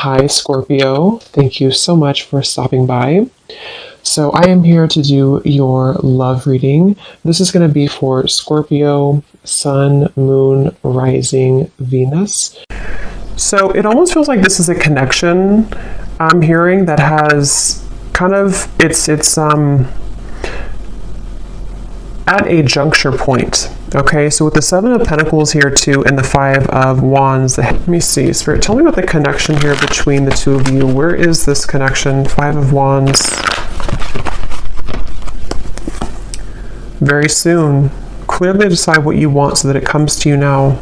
Hi, Scorpio. Thank you so much for stopping by. So, I am here to do your love reading. This is going to be for Scorpio, Sun, Moon, Rising, Venus. So, it almost feels like this is a connection I'm hearing that has kind of, it's at a juncture point. Okay, so with the Seven of Pentacles here too, and the Five of Wands, let me see, Spirit, tell me about the connection here between the two of you. Where is this connection? Five of Wands. Very soon. Clearly decide what you want so that it comes to you now.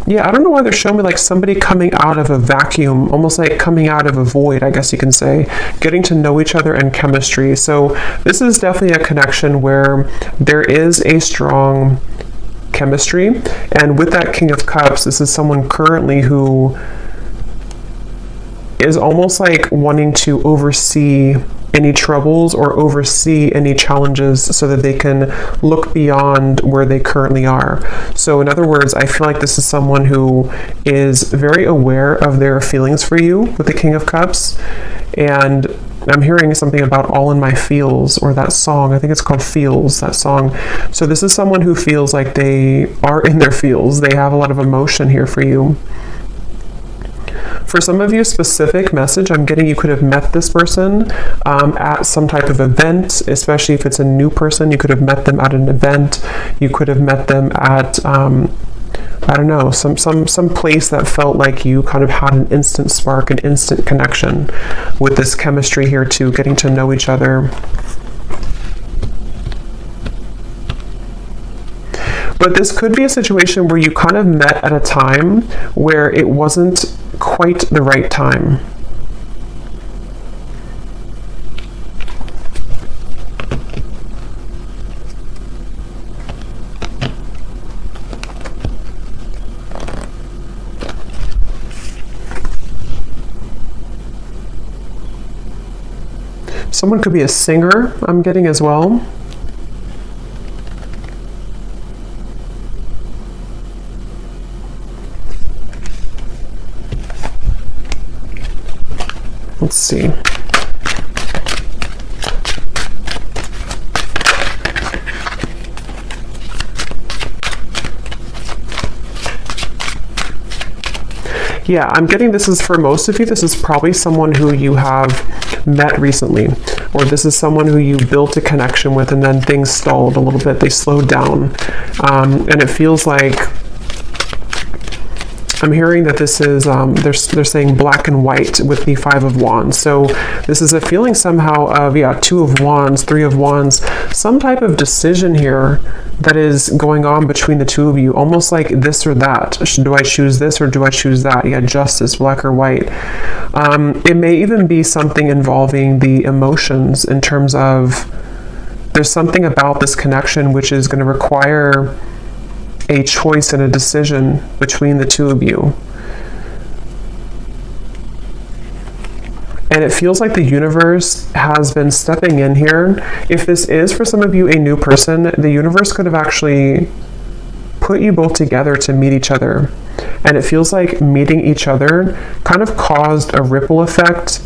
Yeah, I don't know why they're showing me like somebody coming out of a vacuum, almost like coming out of a void, I guess you can say, getting to know each other and chemistry. So this is definitely a connection where there is a strong chemistry. And with that King of Cups, this is someone currently who is almost like wanting to oversee any troubles or oversee any challenges so that they can look beyond where they currently are. So in other words, I feel like this is someone who is very aware of their feelings for you with the King of Cups. And I'm hearing something about All in My Feels, or that song. I think it's called Feels, that song. So this is someone who feels like they are in their feels. They have a lot of emotion here for you. For some of you, specific message I'm getting, you could have met this person at some type of event, especially if it's a new person. You could have met them at an event. You could have met them at, I don't know, some place that felt like you kind of had an instant spark, an instant connection with this chemistry here too, getting to know each other. But this could be a situation where you kind of met at a time where it wasn't quite the right time. Someone could be a singer, I'm getting as well. Let's see. Yeah, I'm getting this is for most of you. This is probably someone who you have met recently, or this is someone who you built a connection with and then things stalled a little bit. They slowed down. And it feels like I'm hearing that this is, they're saying black and white with the Five of Wands. So this is a feeling somehow of, yeah, Two of Wands, Three of Wands, some type of decision here that is going on between the two of you, almost like this or that. Do I choose this or do I choose that? Yeah, justice, black or white. It may even be something involving the emotions in terms of there's something about this connection which is going to require a choice and a decision between the two of you. And it feels like the universe has been stepping in here. If this is for some of you a new person, the universe could have actually put you both together to meet each other. And it feels like meeting each other kind of caused a ripple effect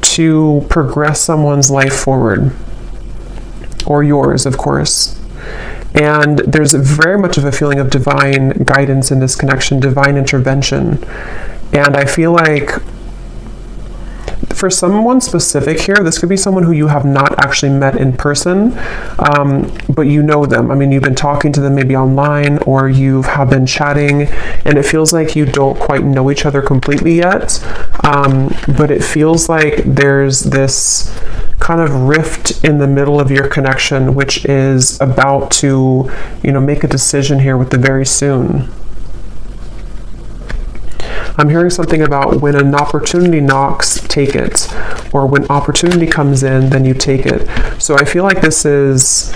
to progress someone's life forward. Or yours, of course. And there's very much of a feeling of divine guidance in this connection, divine intervention. And I feel like for someone specific here, this could be someone who you have not actually met in person, but you know them. I mean, you've been talking to them maybe online, or you have been chatting, and it feels like you don't quite know each other completely yet. But it feels like there's this kind of rift in the middle of your connection, which is about to, make a decision here with the very soon. I'm hearing something about when an opportunity knocks, take it. Or when opportunity comes in, then you take it. So I feel like this is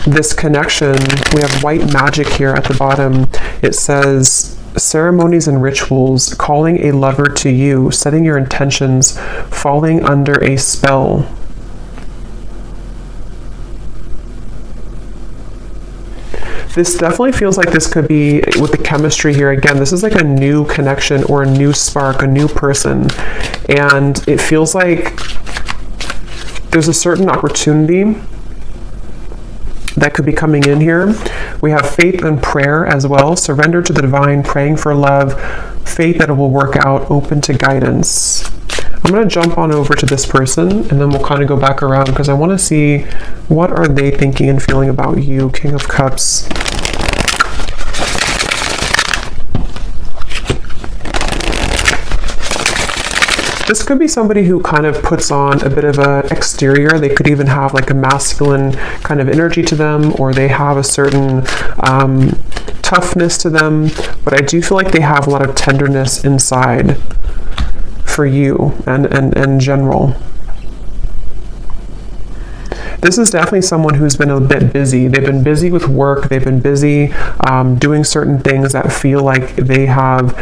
this connection. We have white magic here at the bottom. It says, ceremonies and rituals, calling a lover to you, setting your intentions, falling under a spell. This definitely feels like this could be, with the chemistry here, again, this is like a new connection or a new spark, a new person. And it feels like there's a certain opportunity that could be coming in here. We have faith and prayer as well. Surrender to the divine, praying for love, faith that it will work out, open to guidance. I'm going to jump on over to this person, and then we'll kind of go back around because I want to see what are they thinking and feeling about you. King of Cups. This could be somebody who kind of puts on a bit of an exterior. They could even have like a masculine kind of energy to them, or they have a certain toughness to them. But I do feel like they have a lot of tenderness inside for you and in general. This is definitely someone who's been a bit busy. They've been busy with work. They've been busy doing certain things that feel like they have,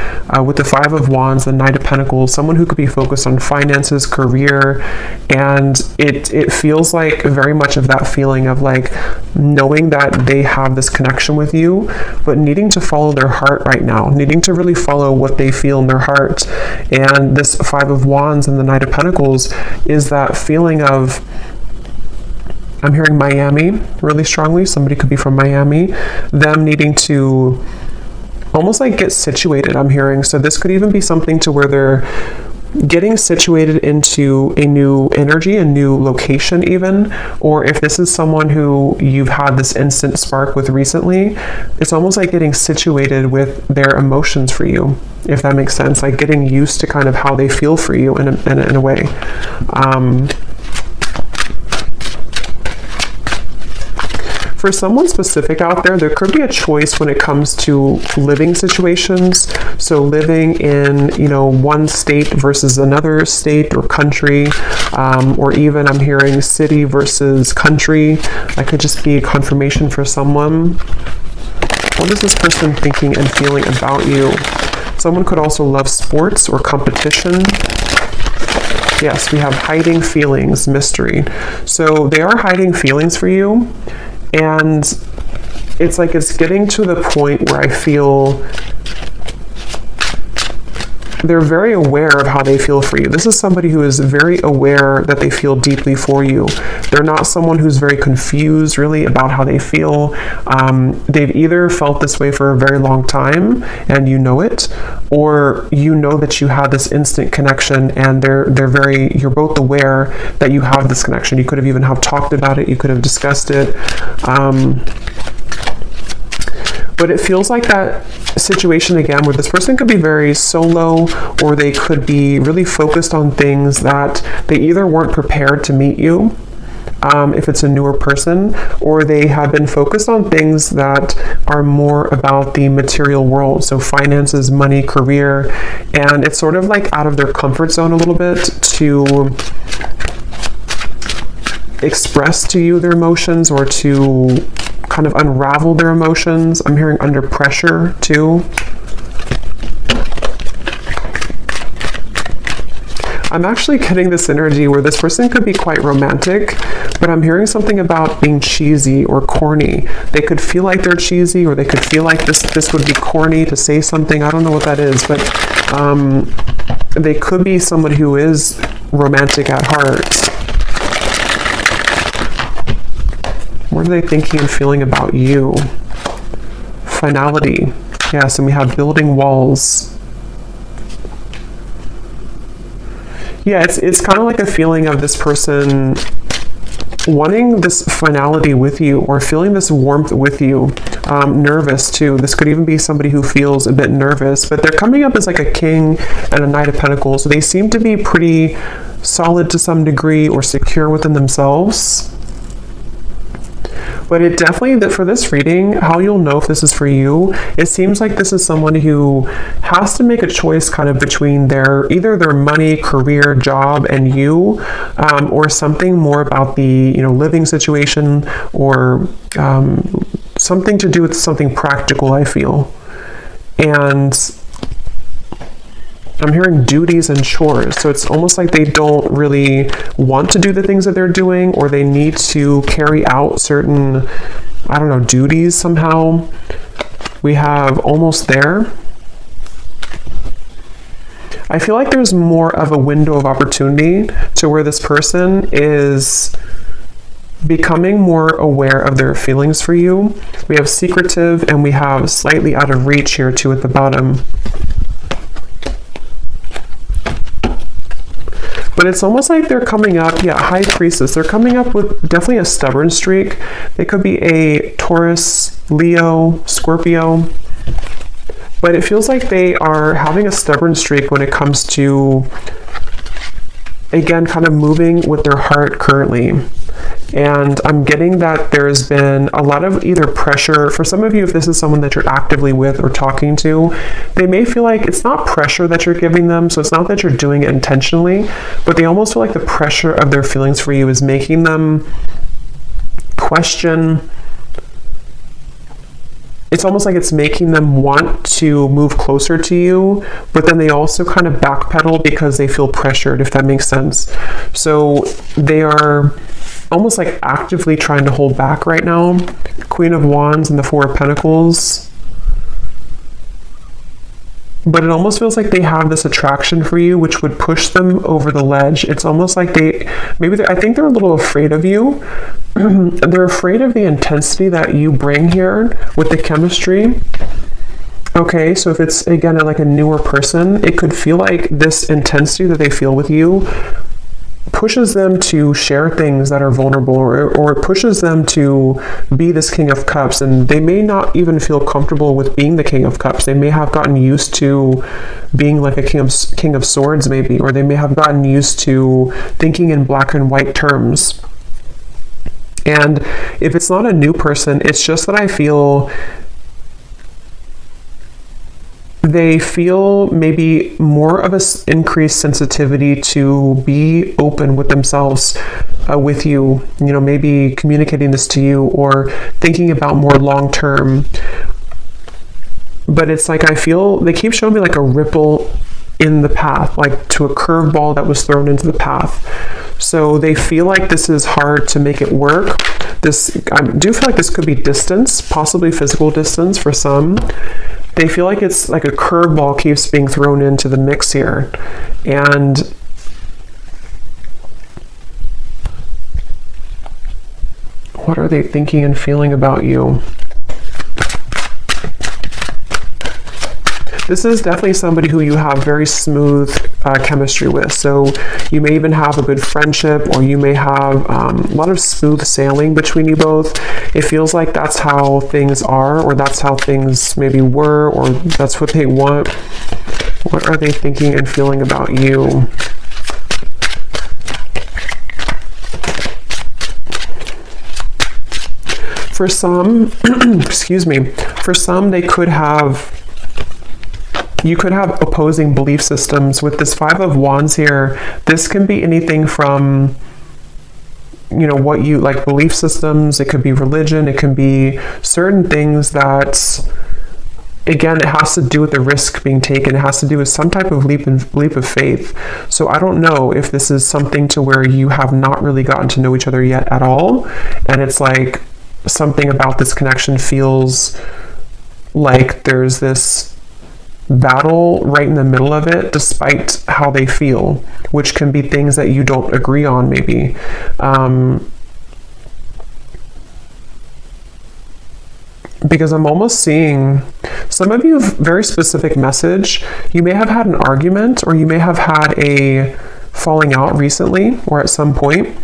with the Five of Wands, the Knight of Pentacles, someone who could be focused on finances, career, and it feels like very much of that feeling of like knowing that they have this connection with you, but needing to follow their heart right now, needing to really follow what they feel in their heart. And this Five of Wands and the Knight of Pentacles is that feeling of, I'm hearing Miami really strongly. Somebody could be from Miami. Them needing to almost like get situated, I'm hearing. So this could even be something to where they're getting situated into a new energy, a new location even. Or if this is someone who you've had this instant spark with recently, it's almost like getting situated with their emotions for you, if that makes sense. Like getting used to kind of how they feel for you in a way. For someone specific out there, there could be a choice when it comes to living situations. So living in, one state versus another state or country, or even I'm hearing city versus country. That could just be a confirmation for someone. What is this person thinking and feeling about you? Someone could also love sports or competition. Yes, we have hiding feelings, mystery. So they are hiding feelings for you. And it's like it's getting to the point where I feel they're very aware of how they feel for you. This is somebody who is very aware that they feel deeply for you. They're not someone who's very confused really about how they feel. They've either felt this way for a very long time and you know it, or you know that you have this instant connection and you're both aware that you have this connection. You could have even talked about it. You could have discussed it. But it feels like that situation again where this person could be very solo, or they could be really focused on things that they either weren't prepared to meet you, if it's a newer person, or they have been focused on things that are more about the material world. So finances, money, career, and it's sort of like out of their comfort zone a little bit to express to you their emotions or to kind of unravel their emotions. I'm hearing under pressure too. I'm actually getting this energy where this person could be quite romantic, but I'm hearing something about being cheesy or corny. They could feel like they're cheesy, or they could feel like this would be corny to say something. I don't know what that is, but they could be someone who is romantic at heart. What are they thinking and feeling about you? Finality. Yes, and we have building walls. Yeah, it's kind of like a feeling of this person wanting this finality with you, or feeling this warmth with you. Nervous too. This could even be somebody who feels a bit nervous, but they're coming up as like a king and a Knight of Pentacles. So they seem to be pretty solid to some degree, or secure within themselves. But it definitely, for this reading, how you'll know if this is for you, it seems like this is someone who has to make a choice kind of between either their money, career, job, and you, or something more about the, living situation, or something to do with something practical, I feel. And I'm hearing duties and chores. So it's almost like they don't really want to do the things that they're doing, or they need to carry out certain I don't know, duties somehow. We have almost there. I feel like there's more of a window of opportunity to where this person is becoming more aware of their feelings for you. We have secretive and we have slightly out of reach here too at the bottom. But it's almost like they're coming up, High Priestess. They're coming up with definitely a stubborn streak. They could be a Taurus, Leo, Scorpio. But it feels like they are having a stubborn streak when it comes to, again, kind of moving with their heart currently. And I'm getting that there's been a lot of either pressure, for some of you, if this is someone that you're actively with or talking to, they may feel like it's not pressure that you're giving them, so it's not that you're doing it intentionally, but they almost feel like the pressure of their feelings for you is making them question. It's almost like it's making them want to move closer to you, but then they also kind of backpedal because they feel pressured, if that makes sense. So they are almost like actively trying to hold back right now. Queen of Wands and the Four of Pentacles. But it almost feels like they have this attraction for you, which would push them over the ledge. It's almost like I think they're a little afraid of you. They're afraid of the intensity that you bring here with the chemistry. Okay, so if it's, again, like a newer person, it could feel like this intensity that they feel with you pushes them to share things that are vulnerable, or it pushes them to be this King of Cups, and they may not even feel comfortable with being the King of Cups. They may have gotten used to being like a King of Swords maybe, or they may have gotten used to thinking in black and white terms. And if it's not a new person, it's just that I feel they feel maybe more of an increased sensitivity to be open with themselves, with you, maybe communicating this to you or thinking about more long term. But it's like I feel they keep showing me like a ripple in the path, like to a curveball that was thrown into the path. So they feel like this is hard to make it work. I do feel like this could be distance, possibly physical distance for some. They feel like it's like a curveball keeps being thrown into the mix here. And what are they thinking and feeling about you? This is definitely somebody who you have very smooth chemistry with. So you may even have a good friendship, or you may have a lot of smooth sailing between you both. It feels like that's how things are, or that's how things maybe were, or that's what they want. What are they thinking and feeling about you? For some, for some you could have opposing belief systems. With this Five of Wands here, this can be anything from, what you like, belief systems. It could be religion. It can be certain things that, again, it has to do with the risk being taken. It has to do with some type of leap of faith. So I don't know if this is something to where you have not really gotten to know each other yet at all. And it's like something about this connection feels like there's this battle right in the middle of it, despite how they feel, which can be things that you don't agree on maybe. Because I'm almost seeing some of you have very specific message. You may have had an argument, or you may have had a falling out recently or at some point.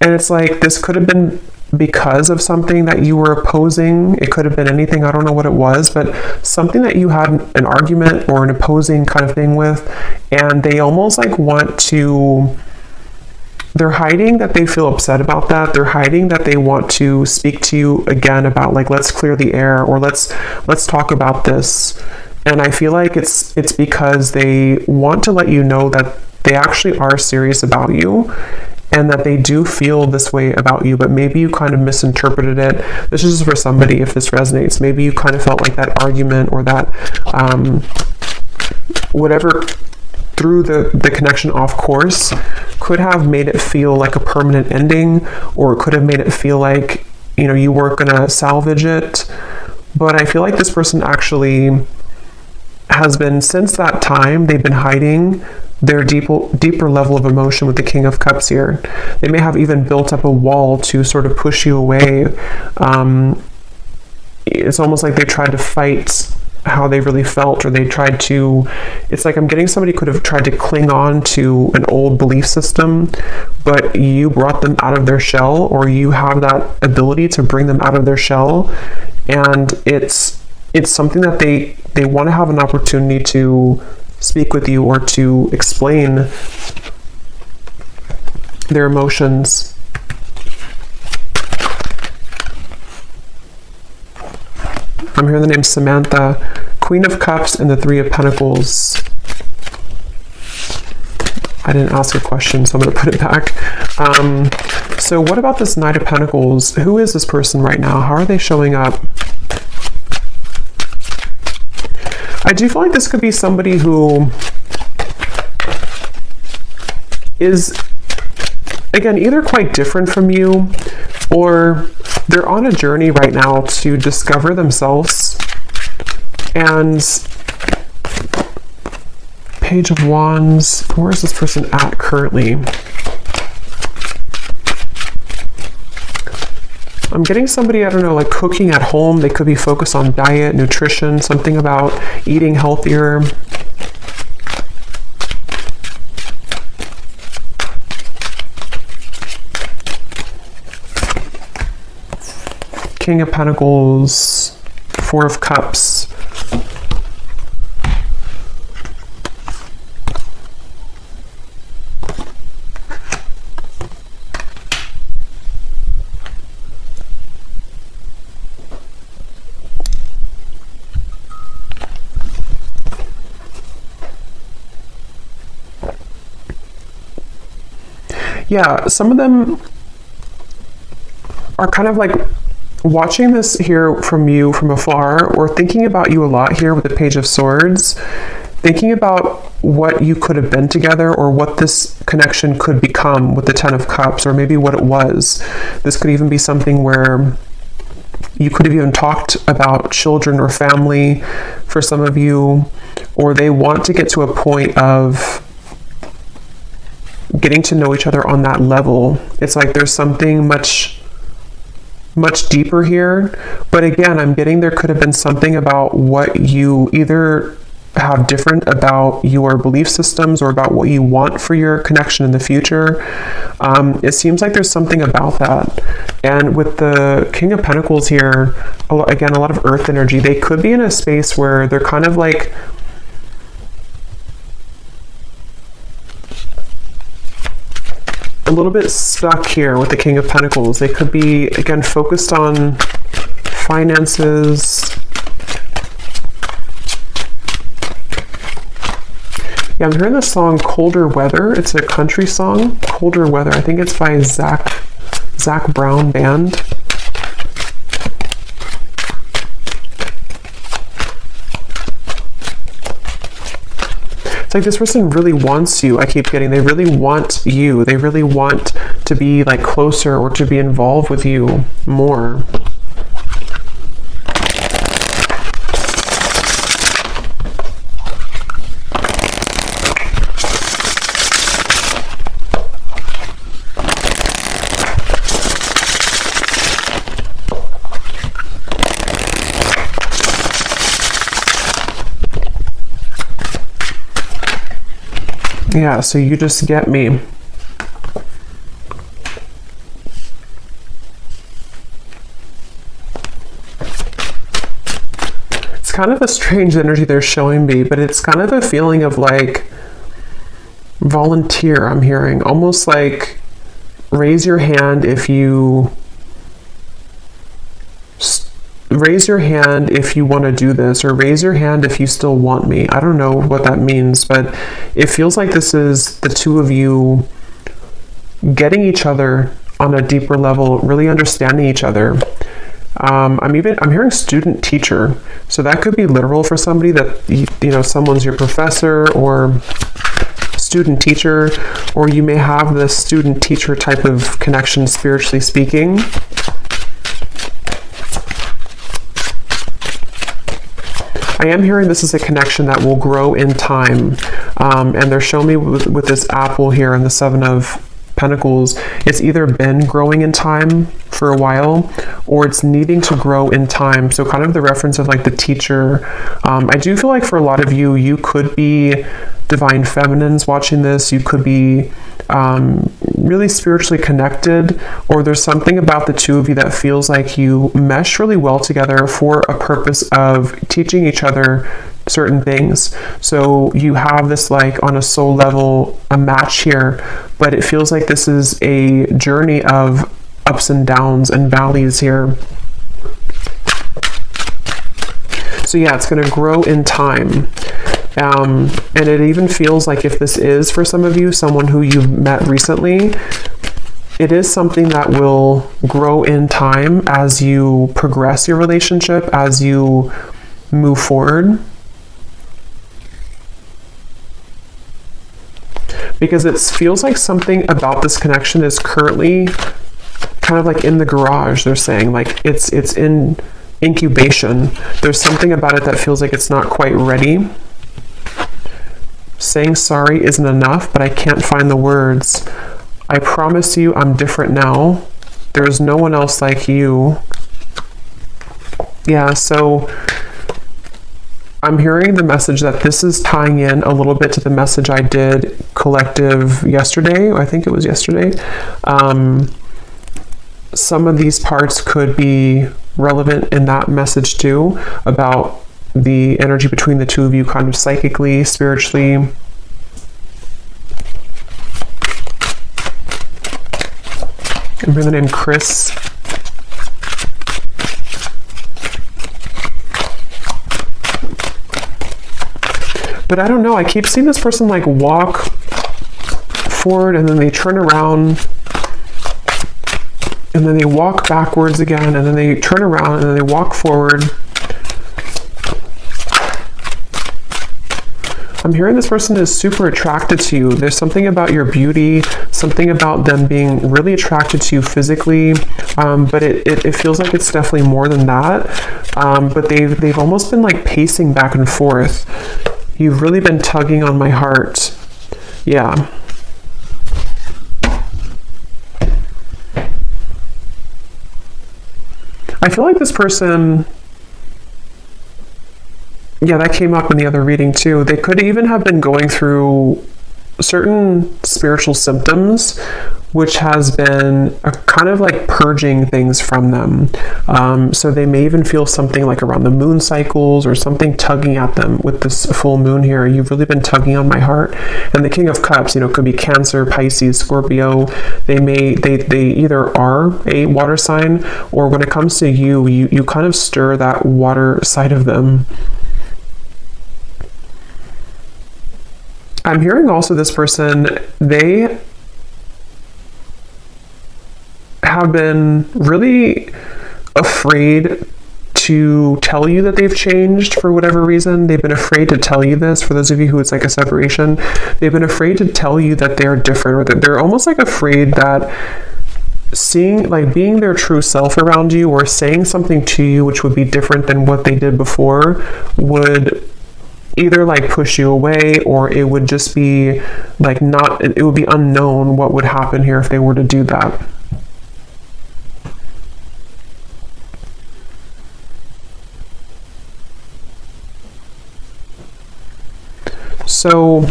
And it's like this could have been because of something that you were opposing. It could have been anything, I don't know what it was, but something that you had an argument or an opposing kind of thing with, and they almost like they're hiding that they feel upset about that. They're hiding that they want to speak to you again about like, let's clear the air, or let's talk about this. And I feel like it's because they want to let you know that they actually are serious about you, and that they do feel this way about you, but maybe you kind of misinterpreted it. This is for somebody, if this resonates. Maybe you kind of felt like that argument or that whatever threw the connection off course could have made it feel like a permanent ending, or it could have made it feel like you weren't going to salvage it. But I feel like this person actually has been, since that time, they've been hiding their deeper level of emotion with the King of Cups here. They may have even built up a wall to sort of push you away. It's almost like they tried to fight how they really felt, or they tried to, it's like I'm getting somebody could have tried to cling on to an old belief system, but you brought them out of their shell, or you have that ability to bring them out of their shell. And it's something that they want to have an opportunity to speak with you or to explain their emotions. I'm hearing the name Samantha, Queen of Cups and the Three of Pentacles. I didn't ask a question, so I'm going to put it back. So what about this Knight of Pentacles? Who is this person right now? How are they showing up? I do feel like this could be somebody who is, again, either quite different from you, or they're on a journey right now to discover themselves. And Page of Wands, where is this person at currently? I'm getting somebody, I don't know, like cooking at home. They could be focused on diet, nutrition, something about eating healthier. King of Pentacles, Four of Cups. Yeah, some of them are kind of like watching this here from you from afar, or thinking about you a lot here with the Page of Swords, thinking about what you could have been together, or what this connection could become with the Ten of Cups, or maybe what it was. This could even be something where you could have even talked about children or family for some of you, or they want to get to a point of getting to know each other on that level. It's like there's something much deeper here. But again, I'm getting there could have been something about what you either have different about your belief systems, or about what you want for your connection in the future. It seems like there's something about that. And with the King of Pentacles here, again, a lot of earth energy. They could be in a space where they're kind of like a little bit stuck here with the King of Pentacles. They could be, again, focused on finances. Yeah, I'm hearing the song Colder Weather. It's a country song, Colder Weather. I think it's by Zach Brown Band. It's like this person really wants you. I keep getting, they really want you. They really want to be like closer, or to be involved with you more. Yeah, so you just get me. It's kind of a strange energy they're showing me, but it's kind of a feeling of like volunteer, I'm hearing. Almost like raise your hand if you want to do this, or raise your hand if you still want me. I don't know what that means, but it feels like this is the two of you getting each other on a deeper level, really understanding each other. I'm hearing student teacher, so that could be literal for somebody, that someone's your professor or student teacher, or you may have this student teacher type of connection spiritually speaking. I am hearing this is a connection that will grow in time. And they're showing me with this apple here and the Seven of Pentacles, it's either been growing in time for a while or it's needing to grow in time. So kind of the reference of like the teacher. I do feel like for a lot of you, you could be divine feminines watching this. You could be really spiritually connected, or there's something about the two of you that feels like you mesh really well together for a purpose of teaching each other certain things. So you have this like on a soul level a match here, but it feels like this is a journey of ups and downs and valleys here. So yeah, it's going to grow in time. And it even feels like if this is for some of you someone who you've met recently, it is something that will grow in time as you progress your relationship, as you move forward. Because it feels like something about this connection is currently kind of like in the garage, they're saying. Like it's in incubation. There's something about it that feels like it's not quite ready. Saying sorry isn't enough, but I can't find the words. I promise you I'm different now. There's no one else like you. Yeah, so I'm hearing the message that this is tying in a little bit to the message I did collective yesterday. I think it was yesterday. Some of these parts could be relevant in that message too, about the energy between the two of you kind of psychically, spiritually. I'm hearing the name Chris. But I don't know, I keep seeing this person like walk forward and then they turn around and then they walk backwards again and then they turn around and then they walk forward. I'm hearing this person is super attracted to you. There's something about your beauty, something about them being really attracted to you physically, but it feels like it's definitely more than that. But they've almost been like pacing back and forth. You've really been tugging on my heart. Yeah. I feel like this person, yeah, that came up in the other reading too. They could even have been going through certain spiritual symptoms, which has been a kind of like purging things from them. So they may even feel something like around the moon cycles or something tugging at them with this full moon here. You've really been tugging on my heart. And the King of Cups, you know, could be Cancer, Pisces, Scorpio. They either are a water sign, or when it comes to you kind of stir that water side of them. I'm hearing also this person, they have been really afraid to tell you that they've changed for whatever reason. They've been afraid to tell you this. For those of you who it's like a separation, they've been afraid to tell you that they're different, or that they're almost like afraid that being their true self around you or saying something to you which would be different than what they did before would either like push you away, or it would just be like it would be unknown what would happen here if they were to do that. So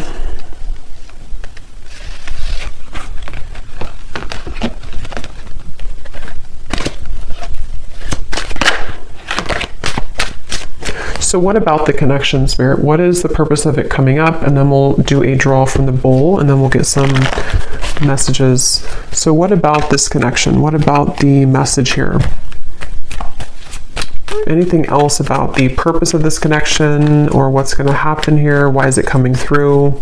what about the connection, Spirit? What is the purpose of it coming up? And then we'll do a draw from the bowl, and then we'll get some messages. So what about this connection? What about the message here? Anything else about the purpose of this connection, or what's going to happen here? Why is it coming through?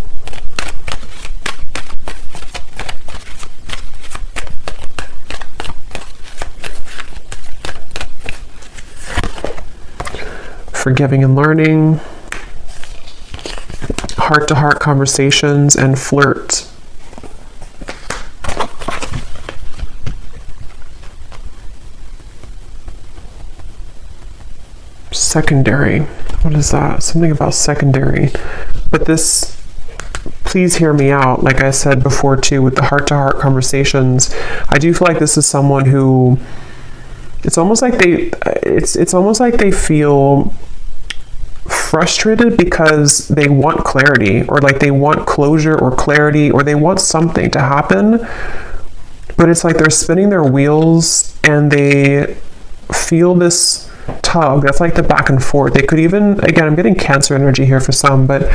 Forgiving and learning, heart-to-heart conversations, and flirt. Secondary. what is that? Something about secondary. But this, please hear me out. Like I said before too, with the heart-to-heart conversations, I do feel like this is someone who, it's almost like they feel frustrated because they want clarity, or like they want closure or clarity, or they want something to happen, but it's like they're spinning their wheels and they feel this tug that's like the back and forth. They could even, again, I'm getting Cancer energy here for some, but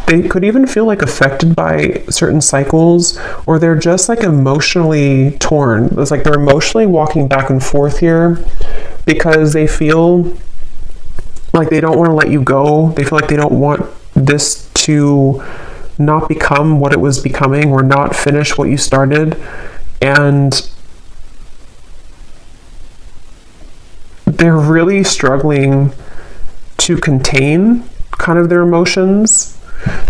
they could even feel like affected by certain cycles, or they're just like emotionally torn. It's like they're emotionally walking back and forth here because they feel like they don't want to let you go. They feel like they don't want this to not become what it was becoming, or not finish what you started. And they're really struggling to contain kind of their emotions.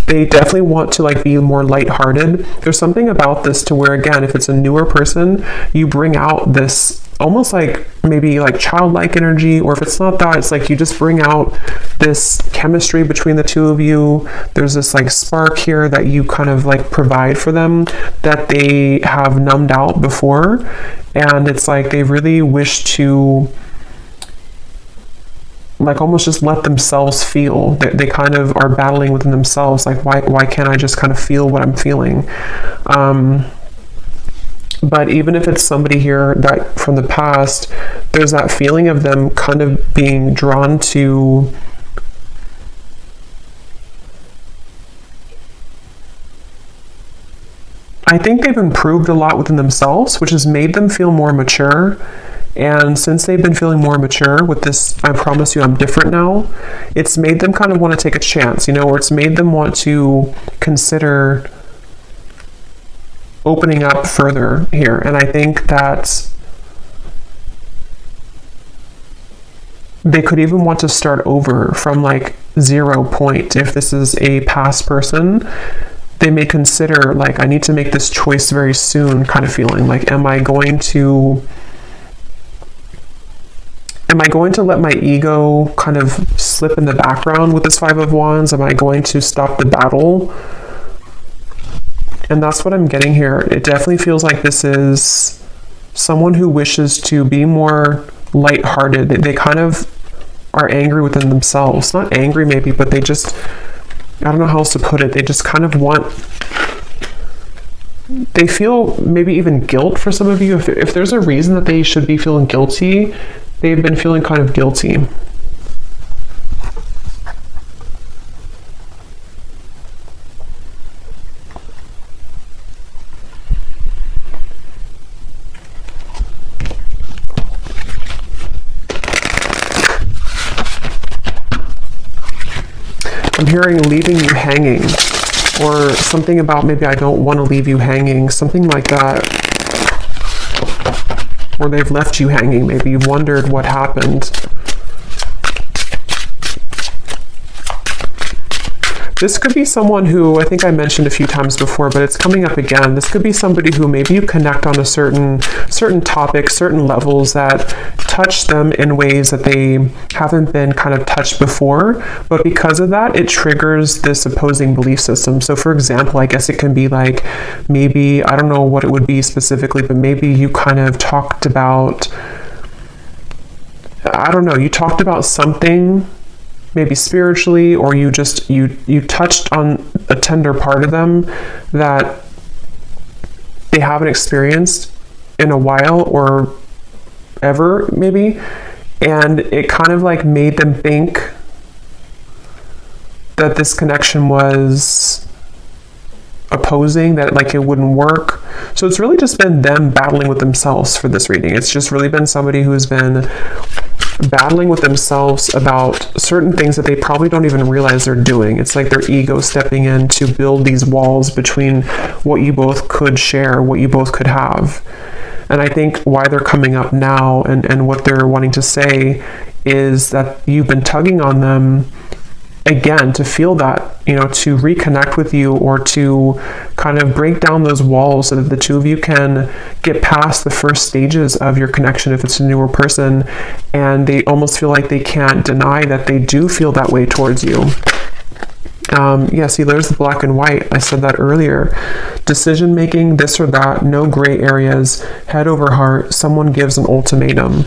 They definitely want to like be more lighthearted. There's something about this to where, again, if it's a newer person, you bring out this almost like maybe like childlike energy, or if it's not that, it's like you just bring out this chemistry between the two of you. There's this like spark here that you kind of like provide for them that they have numbed out before, and it's like they really wish to like almost just let themselves feel. They kind of are battling within themselves, like why can't I just kind of feel what I'm feeling? But even if it's somebody here that from the past, there's that feeling of them kind of being drawn to I think they've improved a lot within themselves, which has made them feel more mature. And since they've been feeling more mature with this, I promise you I'm different now, it's made them kind of want to take a chance, or it's made them want to consider opening up further here. And I think that they could even want to start over from like 0 point. If this is a past person, they may consider like, I need to make this choice very soon kind of feeling. Like, am I going to let my ego kind of slip in the background with this Five of Wands? Am I going to stop the battle? And that's what I'm getting here. It definitely feels like this is someone who wishes to be more lighthearted. They kind of are angry within themselves. Not angry maybe, but they just, I don't know how else to put it. They just kind of want, they feel maybe even guilt for some of you. If there's a reason that they should be feeling guilty, they've been feeling kind of guilty. I'm hearing leaving you hanging, or something about maybe I don't want to leave you hanging, something like that. Or they've left you hanging. Maybe you've wondered what happened. This could be someone who, I think I mentioned a few times before, but it's coming up again. This could be somebody who maybe you connect on a certain topic, certain levels that touch them in ways that they haven't been kind of touched before. But because of that, it triggers this opposing belief system. So for example, I guess it can be like, maybe, I don't know what it would be specifically, but maybe you kind of talked about, I don't know, you talked about something maybe spiritually, or you just you touched on a tender part of them that they haven't experienced in a while or ever maybe, and it kind of like made them think that this connection was opposing, that like it wouldn't work. So it's really just been them battling with themselves for this reading. It's just really been somebody who's been battling with themselves about certain things that they probably don't even realize they're doing. It's like their ego stepping in to build these walls between what you both could share, what you both could have. And I think why they're coming up now and what they're wanting to say is that you've been tugging on them again, to feel that, you know, to reconnect with you, or to kind of break down those walls so that the two of you can get past the first stages of your connection if it's a newer person, and they almost feel like they can't deny that they do feel that way towards you. Yeah, see, there's the black and white. I said that earlier. Decision making, this or that, no gray areas, head over heart, someone gives an ultimatum.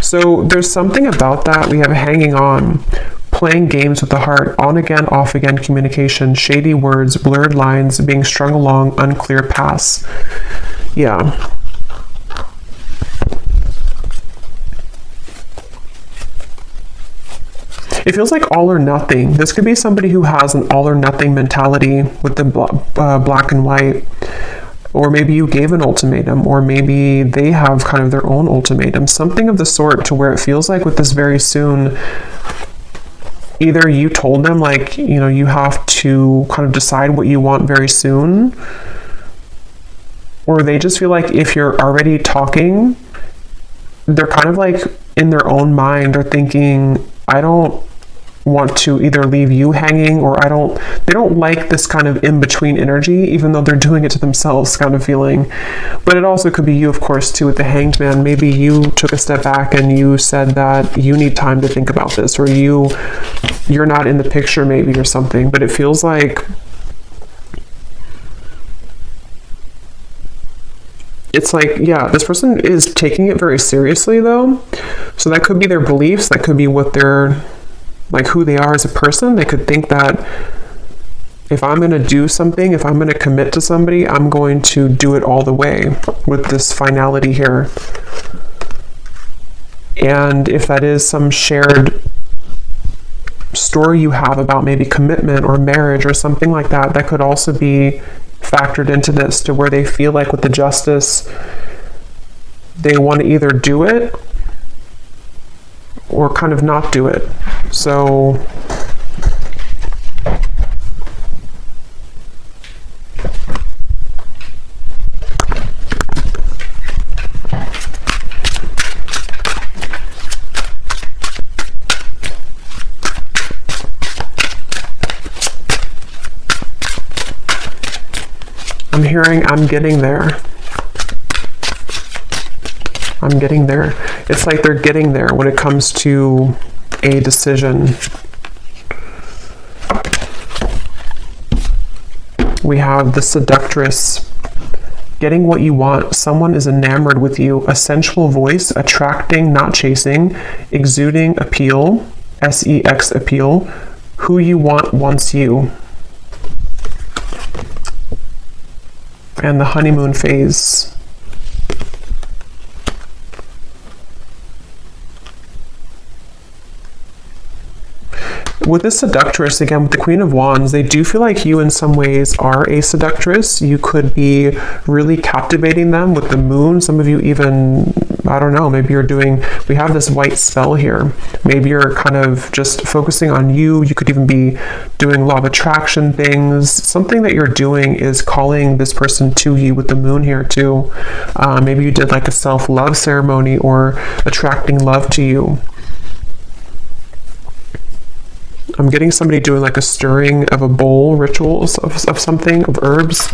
So there's something about that. We have hanging on, playing games with the heart, on again, off again communication, shady words, blurred lines, being strung along, unclear paths. Yeah. It feels like all or nothing. This could be somebody who has an all or nothing mentality with the black and white. Or maybe you gave an ultimatum, or maybe they have kind of their own ultimatum. Something of the sort, to where it feels like with this very soon, either you told them, like, you know, you have to kind of decide what you want very soon, or they just feel like if you're already talking, they're kind of like in their own mind are thinking, I don't want to either leave you hanging, or they don't like this kind of in-between energy, even though they're doing it to themselves kind of feeling. But it also could be you, of course, too, with the Hanged Man. Maybe you took a step back and you said that you need time to think about this, or you're not in the picture maybe, or something. But it feels like it's like, yeah, this person is taking it very seriously though. So that could be their beliefs, that could be what they're, like, who they are as a person. They could think that if I'm going to do something, if I'm going to commit to somebody, I'm going to do it all the way with this finality here. And if that is some shared story you have about maybe commitment or marriage or something like that, that could also be factored into this, to where they feel like with the Justice, they want to either do it or kind of not do it. So I'm hearing, I'm getting there. I'm getting there. It's like they're getting there when it comes to a decision. We have the Seductress. Getting what you want. Someone is enamored with you. A sensual voice, attracting, not chasing, exuding appeal, sex appeal. Who you want wants you. And the honeymoon phase. With this Seductress, again, with the Queen of Wands, they do feel like you in some ways are a seductress. You could be really captivating them with the moon. Some of you even, I don't know, maybe you're doing, we have this white spell here. Maybe you're kind of just focusing on you. You could even be doing law of attraction things. Something that you're doing is calling this person to you with the moon here too. Maybe you did like a self-love ceremony, or attracting love to you. I'm getting somebody doing like a stirring of a bowl, rituals of something, of herbs.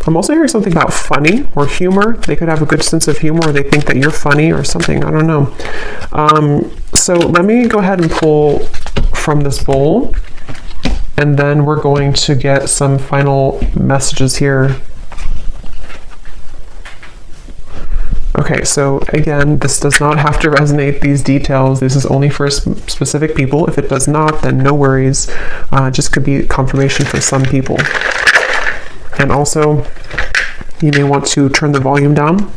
I'm also hearing something about funny or humor. They could have a good sense of humor, or they think that you're funny or something. I don't know. So let me go ahead and pull from this bowl, and then we're going to get some final messages here. Okay, so again, this does not have to resonate, these details. This is only for specific people. If it does not, then no worries. Just could be confirmation for some people. And also, you may want to turn the volume down.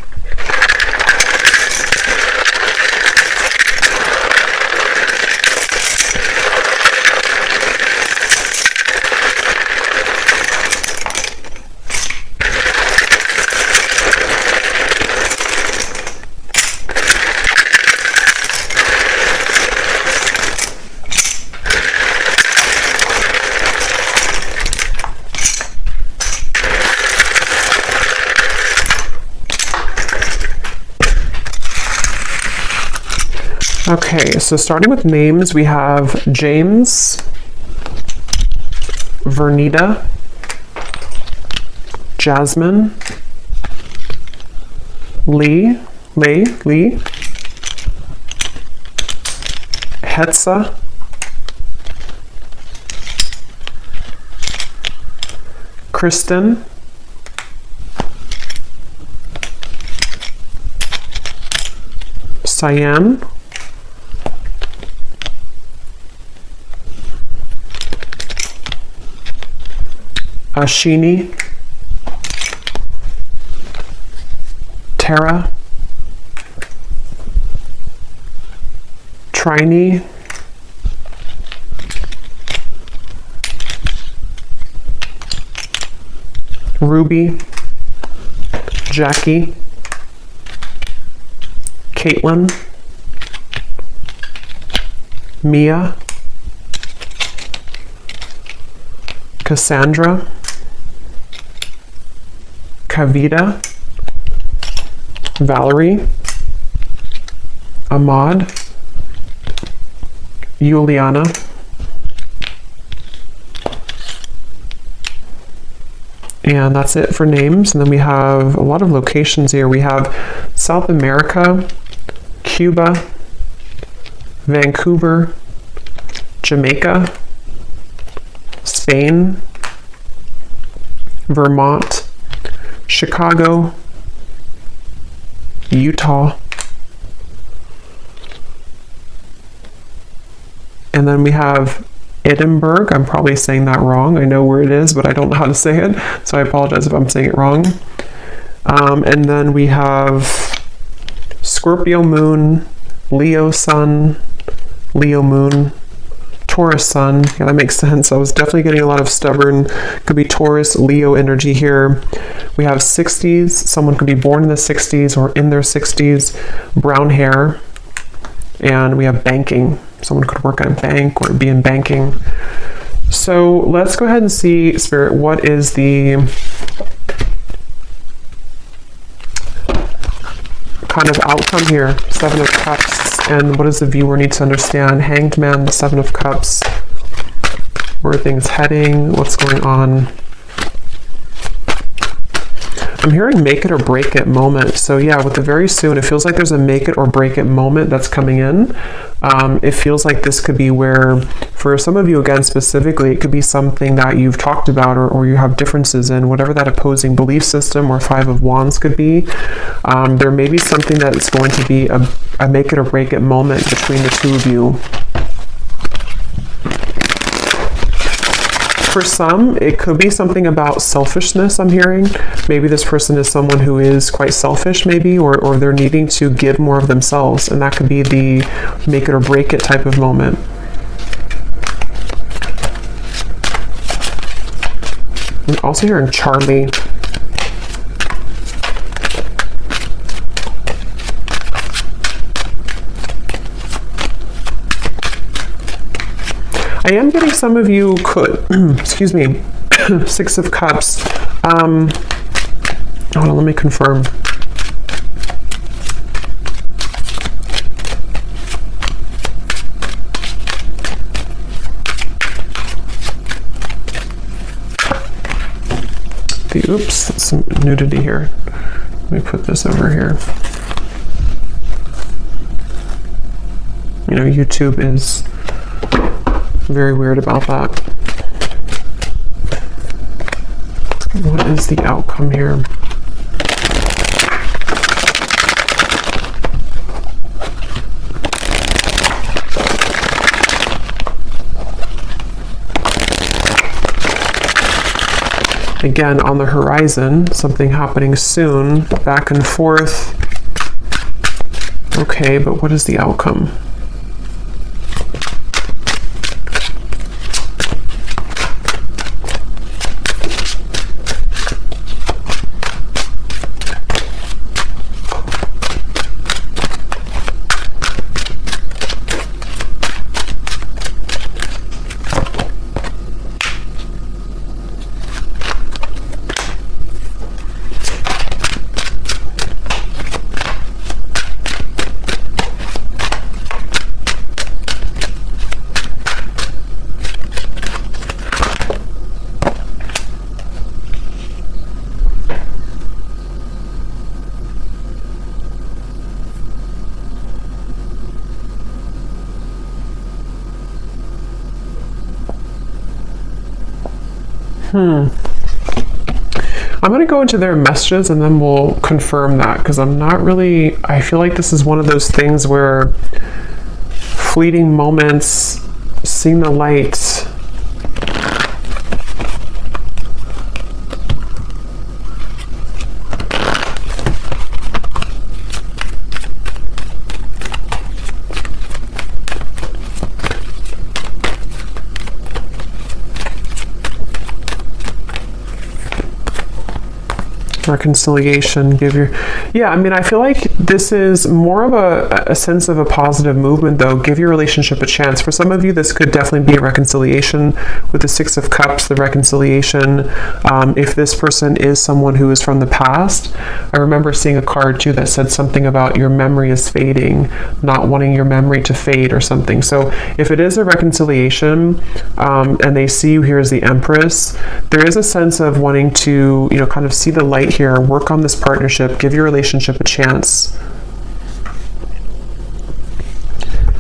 Okay, so starting with names, we have James, Vernita, Jasmine, Lee, Hetza, Kristen, Cyan, Ashini, Tara, Trini, Ruby, Jackie, Caitlin, Mia, Cassandra, Kavita, Valerie, Ahmad, Juliana, and that's it for names. And then we have a lot of locations here. We have South America, Cuba, Vancouver, Jamaica, Spain, Vermont, Chicago, Utah, and then we have Edinburgh. I'm probably saying that wrong. I know where it is, but I don't know how to say it, so I apologize if I'm saying it wrong. And then we have Scorpio moon, Leo sun, Leo moon, Taurus sun. Yeah, that makes sense. I was definitely getting a lot of stubborn, could be Taurus, Leo energy here. We have 60s. Someone could be born in the 60s or in their 60s, brown hair. And we have banking. Someone could work at a bank or be in banking. So let's go ahead and see, Spirit, what is the kind of outcome here? Seven of Cups. And what does the viewer need to understand? Hanged Man, the Seven of Cups. Where are things heading? What's going on? I'm hearing make it or break it moment. So yeah, with the very soon, it feels like there's a make it or break it moment that's coming in. It feels like this could be where, for some of you again specifically, it could be something that you've talked about or you have differences in, whatever that opposing belief system or Five of Wands could be. There may be something that is going to be a make it or break it moment between the two of you. For some, it could be something about selfishness, I'm hearing. Maybe this person is someone who is quite selfish, maybe, or they're needing to give more of themselves, and that could be the make it or break it type of moment. I'm also hearing Charlie. I am getting some of you could, excuse me, Six of Cups. Hold on, let me confirm. Oops, that's some nudity here. Let me put this over here. You know, YouTube is very weird about that. What is the outcome here? Again, on the horizon, something happening soon, back and forth. Okay, but what is the outcome? I'm going to go into their messages and then we'll confirm that, because I feel like this is one of those things where fleeting moments, seeing the light. Reconciliation, I feel like this is more of a sense of a positive movement, though. Give your relationship a chance. For some of you, this could definitely be a reconciliation with the Six of Cups, the reconciliation. If this person is someone who is from the past, I remember seeing a card too that said something about your memory is fading, not wanting your memory to fade or something. So if it is a reconciliation, and they see you here as the Empress, there is a sense of wanting to, kind of see the light here, work on this partnership, give your relationship a chance.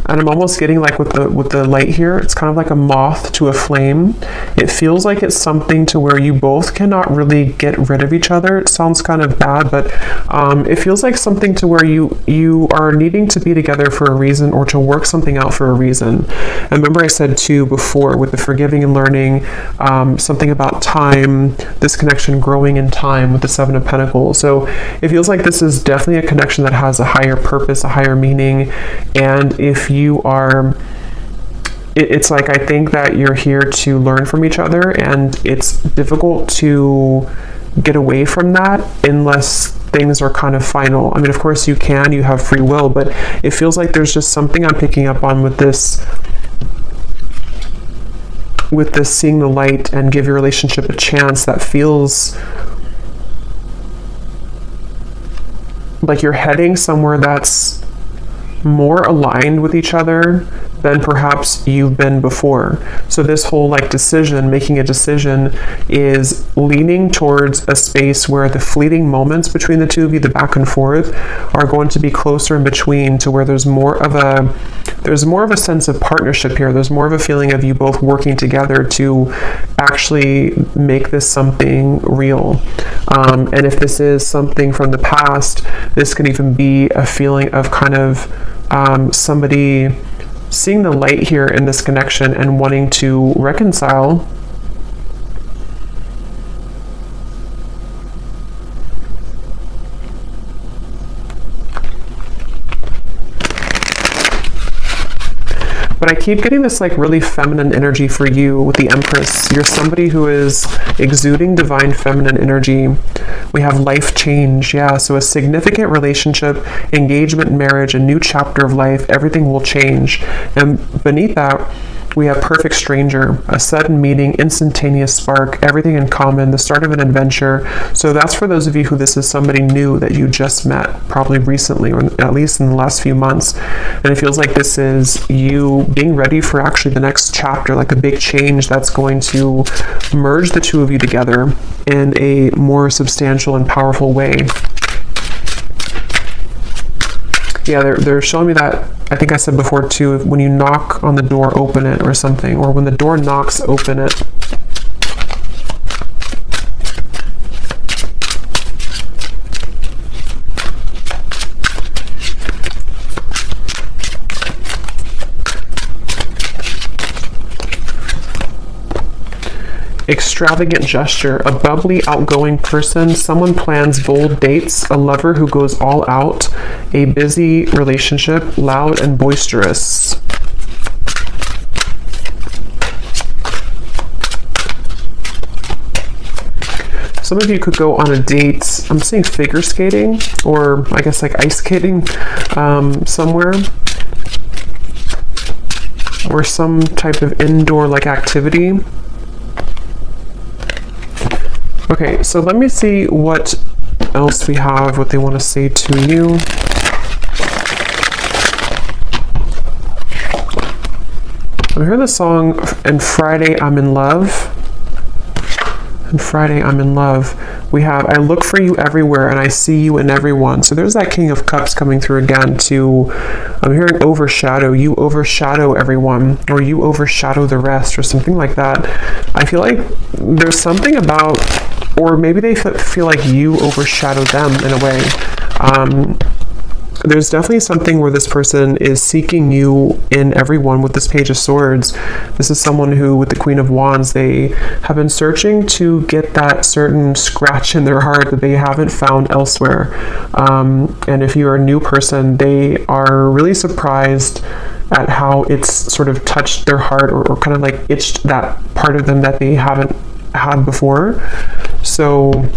And I'm almost getting like with the light here, it's kind of like a moth to a flame. It feels like it's something to where you both cannot really get rid of each other. It sounds kind of bad, but it feels like something to where you are needing to be together for a reason, or to work something out for a reason. And remember I said too before with the forgiving and learning, something about time, this connection growing in time with the Seven of Pentacles. So it feels like this is definitely a connection that has a higher purpose, a higher meaning. And if you are, it's like, I think that you're here to learn from each other, and it's difficult to get away from that unless things are kind of final. I mean, of course you have free will, but it feels like there's just something I'm picking up on with this seeing the light and give your relationship a chance, that feels like you're heading somewhere that's more aligned with each other than perhaps you've been before. So this whole making a decision is leaning towards a space where the fleeting moments between the two of you, the back and forth, are going to be closer in between, to where there's more of a sense of partnership here. There's more of a feeling of you both working together to actually make this something real. And if this is something from the past, this could even be a feeling of kind of somebody seeing the light here in this connection and wanting to reconcile. But I keep getting this really feminine energy for you with the Empress. You're somebody who is exuding divine feminine energy. We have life change, so a significant relationship, engagement, marriage, a new chapter of life, everything will change. And beneath that, we have perfect stranger, a sudden meeting, instantaneous spark, everything in common, the start of an adventure. So that's for those of you who this is somebody new that you just met, probably recently, or at least in the last few months. And it feels like this is you being ready for actually the next chapter, like a big change that's going to merge the two of you together in a more substantial and powerful way. They're showing me that, I think I said before too, when you knock on the door, open it, or something, or when the door knocks, open it. Extravagant gesture, a bubbly, outgoing person, someone plans bold dates, a lover who goes all out, a busy relationship, loud and boisterous. Some of you could go on a date, I'm seeing figure skating, or I guess ice skating somewhere, or some type of indoor activity. Okay, so let me see what else we have, what they want to say to you. I heard the song, "And Friday I'm in Love." And Friday I'm in love. We have, I look for you everywhere and I see you in everyone. So there's that King of Cups coming through again to, I'm hearing overshadow. You overshadow everyone, or you overshadow the rest, or something like that. I feel like there's something about, or maybe they feel like you overshadow them in a way. There's definitely something where this person is seeking you in everyone with this Page of Swords. This is someone who, with the Queen of Wands, they have been searching to get that certain scratch in their heart that they haven't found elsewhere. And if you're a new person, they are really surprised at how it's sort of touched their heart, or kind of like itched that part of them that they haven't had before. So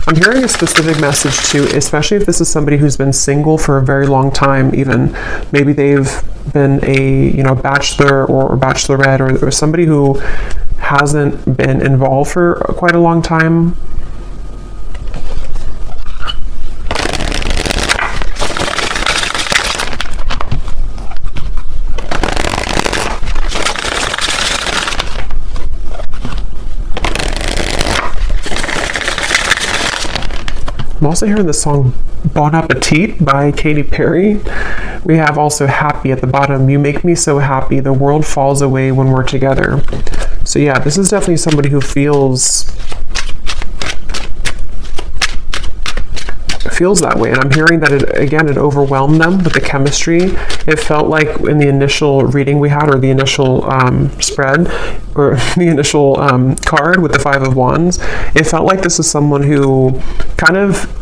I'm hearing a specific message too, especially if this is somebody who's been single for a very long time. Even maybe they've been a bachelor or bachelorette, or somebody who hasn't been involved for quite a long time. I'm also hearing the song Bon Appetit by Katy Perry. We have also Happy at the bottom. You make me so happy, the world falls away when we're together. So yeah, this is definitely somebody who feels that way. And I'm hearing that it overwhelmed them with the chemistry. It felt like in the initial reading we had, or the initial spread, or the initial card with the Five of Wands, it felt like this is someone who kind of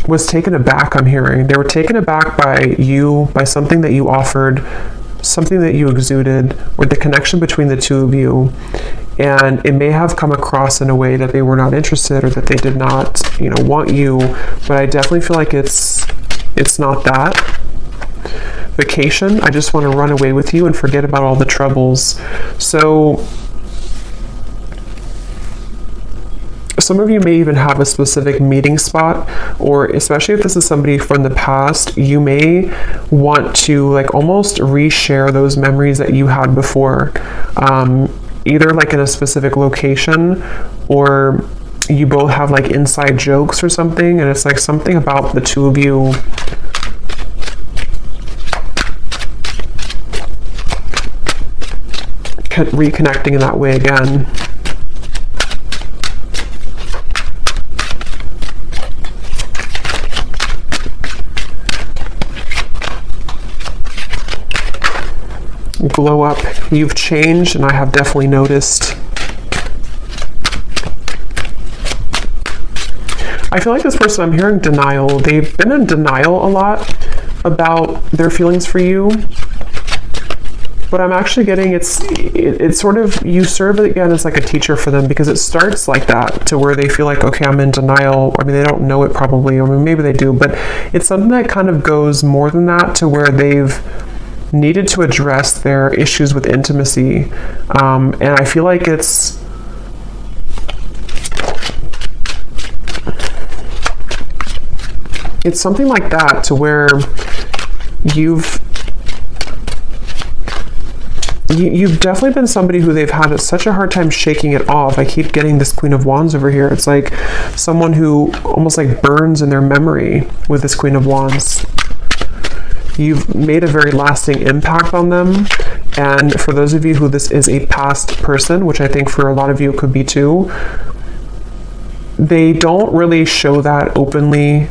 was taken aback. I'm hearing they were taken aback by you, by something that you offered, something that you exuded, or the connection between the two of you. And it may have come across in a way that they were not interested, or that they did not, want you. But I definitely feel like it's not that. Vacation, I just want to run away with you and forget about all the troubles. So some of you may even have a specific meeting spot, or especially if this is somebody from the past, you may want to like almost reshare those memories that you had before. Either like in a specific location, or you both have like inside jokes or something, and it's like something about the two of you reconnecting in that way again. Glow up. You've changed, and I have definitely noticed. I feel like this person, I'm hearing denial. They've been in denial a lot about their feelings for you. But I'm actually getting it's sort of, you serve it again as like a teacher for them, because it starts like that, to where they feel like, okay, I'm in denial. I mean, they don't know it probably, or maybe they do, but it's something that kind of goes more than that, to where they've needed to address their issues with intimacy. And I feel like it's something like that, to where you've definitely been somebody who they've had such a hard time shaking it off. I keep getting this Queen of Wands over here. It's like someone who almost like burns in their memory with this Queen of Wands. You've made a very lasting impact on them. And for those of you who this is a past person, which I think for a lot of you it could be too, they don't really show that openly.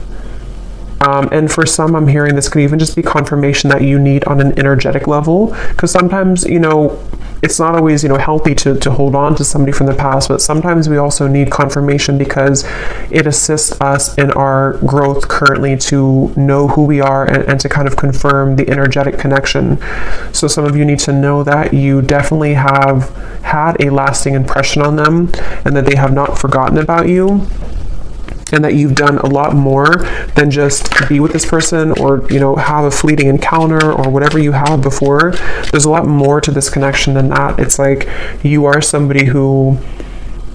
And for some, I'm hearing this could even just be confirmation that you need on an energetic level, because sometimes, it's not always, healthy to hold on to somebody from the past, but sometimes we also need confirmation, because it assists us in our growth currently to know who we are, and to kind of confirm the energetic connection. So some of you need to know that you definitely have had a lasting impression on them, and that they have not forgotten about you. And that you've done a lot more than just be with this person, or have a fleeting encounter, or whatever you have before. There's a lot more to this connection than that. It's like you are somebody who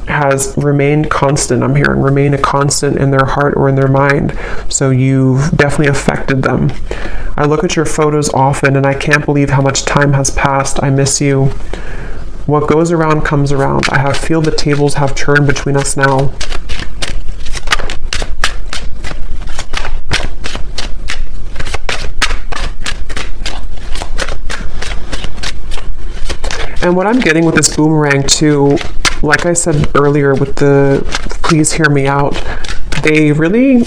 has remained constant. I'm hearing remain a constant in their heart or in their mind. So you've definitely affected them. I look at your photos often, and I can't believe how much time has passed. I miss you. What goes around comes around. I feel the tables have turned between us now. And what I'm getting with this boomerang too, like I said earlier with the please hear me out, they really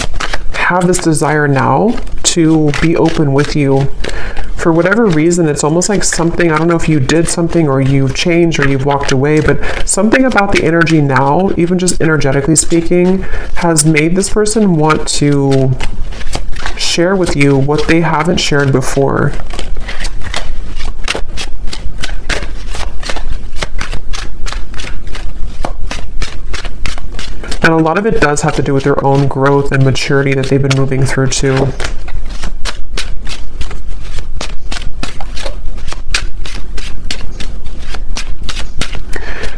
have this desire now to be open with you. For whatever reason, it's almost like something, I don't know if you did something or you've changed or you've walked away, but something about the energy now, even just energetically speaking, has made this person want to share with you what they haven't shared before. And a lot of it does have to do with their own growth and maturity that they've been moving through too.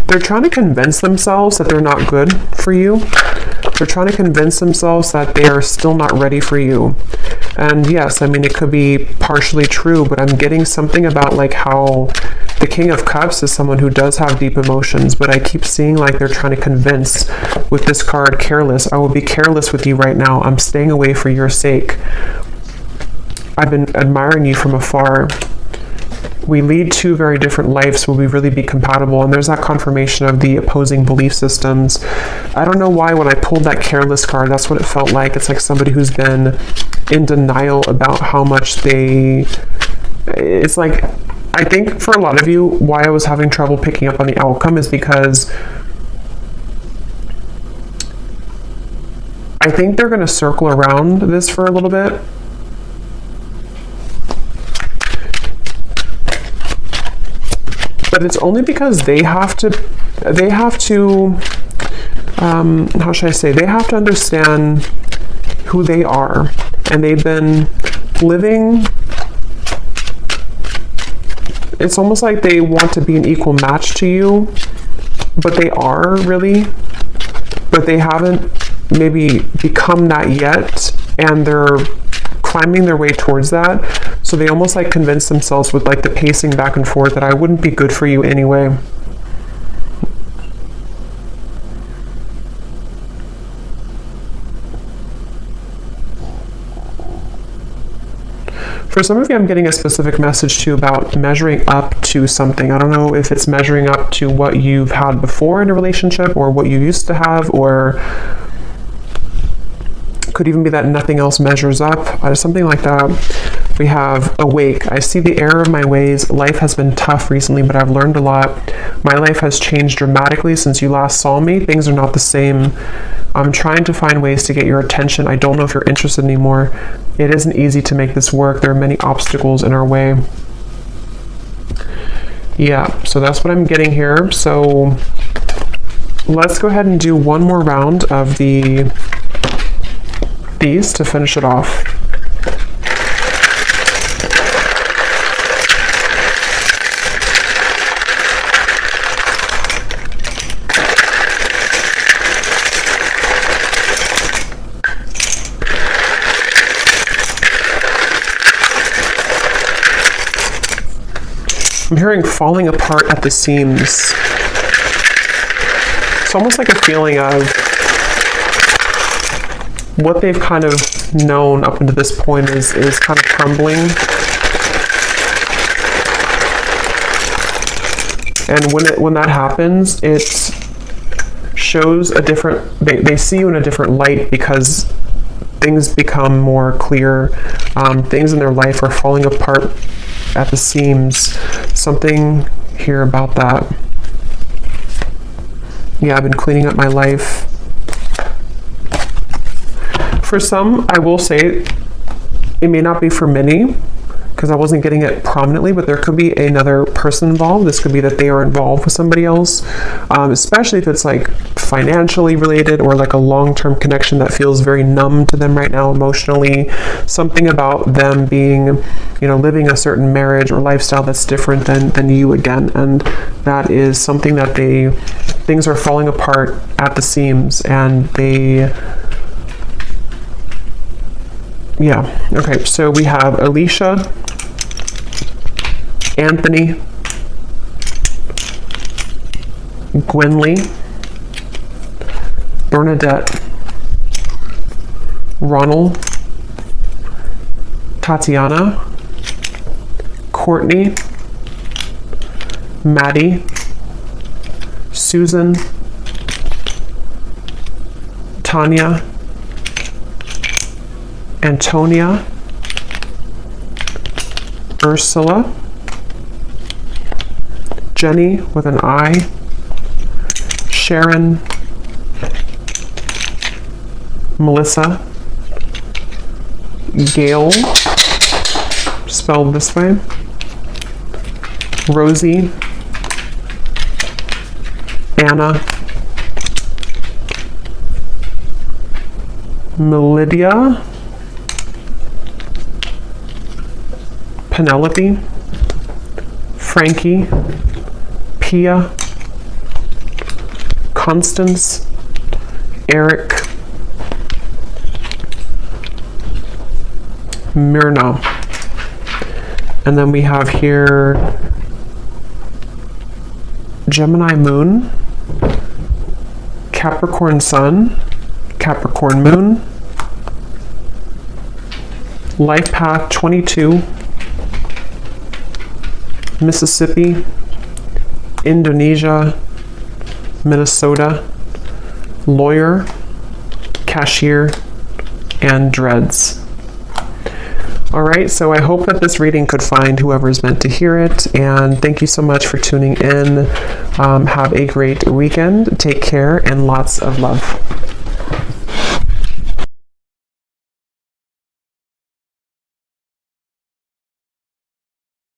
They're trying to convince themselves that they're not good for you. They're trying to convince themselves that they are still not ready for you. And yes, I mean, it could be partially true, but I'm getting something about like how the King of Cups is someone who does have deep emotions, but I keep seeing like they're trying to convince with this card, careless. I will be careless with you right now. I'm staying away for your sake. I've been admiring you from afar. We lead two very different lives. Will we really be compatible? And there's that confirmation of the opposing belief systems. I don't know why when I pulled that careless card, that's what it felt like. It's like somebody who's been in denial about how much it's like, I think for a lot of you, why I was having trouble picking up on the outcome is because I think they're going to circle around this for a little bit. But it's only because they have to, how should I say, they have to understand who they are. And they've been living, it's almost like they want to be an equal match to you, but they are really, but they haven't maybe become that yet, and they're climbing their way towards that. So they almost like convince themselves with like the pacing back and forth that I wouldn't be good for you anyway. For some of you, I'm getting a specific message too about measuring up to something. I don't know if it's measuring up to what you've had before in a relationship or what you used to have, or could even be that nothing else measures up, something like that. We have awake. I see the error of my ways. Life has been tough recently, but I've learned a lot. My life has changed dramatically since you last saw me. Things are not the same. I'm trying to find ways to get your attention. I don't know if you're interested anymore. It isn't easy to make this work. There are many obstacles in our way. Yeah, so that's what I'm getting here. So let's go ahead and do one more round of these to finish it off. I'm hearing falling apart at the seams. It's almost like a feeling of what they've kind of known up until this point is kind of crumbling. And when that happens, it shows a different, they see you in a different light because things become more clear. Things in their life are falling apart at the seams. Something here about that. Yeah, I've been cleaning up my life. For some, I will say, it may not be for many, because I wasn't getting it prominently, but there could be another person involved. This could be that they are involved with somebody else, especially if it's like financially related or like a long-term connection that feels very numb to them right now emotionally. Something about them being, living a certain marriage or lifestyle that's different than you again. And that is something that things are falling apart at the seams, and yeah. Okay, so we have Alicia, Anthony, Gwynly, Bernadette, Ronald, Tatiana, Courtney, Maddie, Susan, Tanya, Antonia, Ursula, Jenny with an I, Sharon, Melissa, Gail, spelled this way, Rosie, Anna, Melidia, Penelope, Frankie, Pia, Constance, Eric, Myrna. And then we have here Gemini Moon, Capricorn Sun, Capricorn Moon, Life Path 22, Mississippi, Indonesia, Minnesota, Lawyer, Cashier, and Dreads. All right, so I hope that this reading could find whoever's meant to hear it, and thank you so much for tuning in. Have a great weekend. Take care, and lots of love.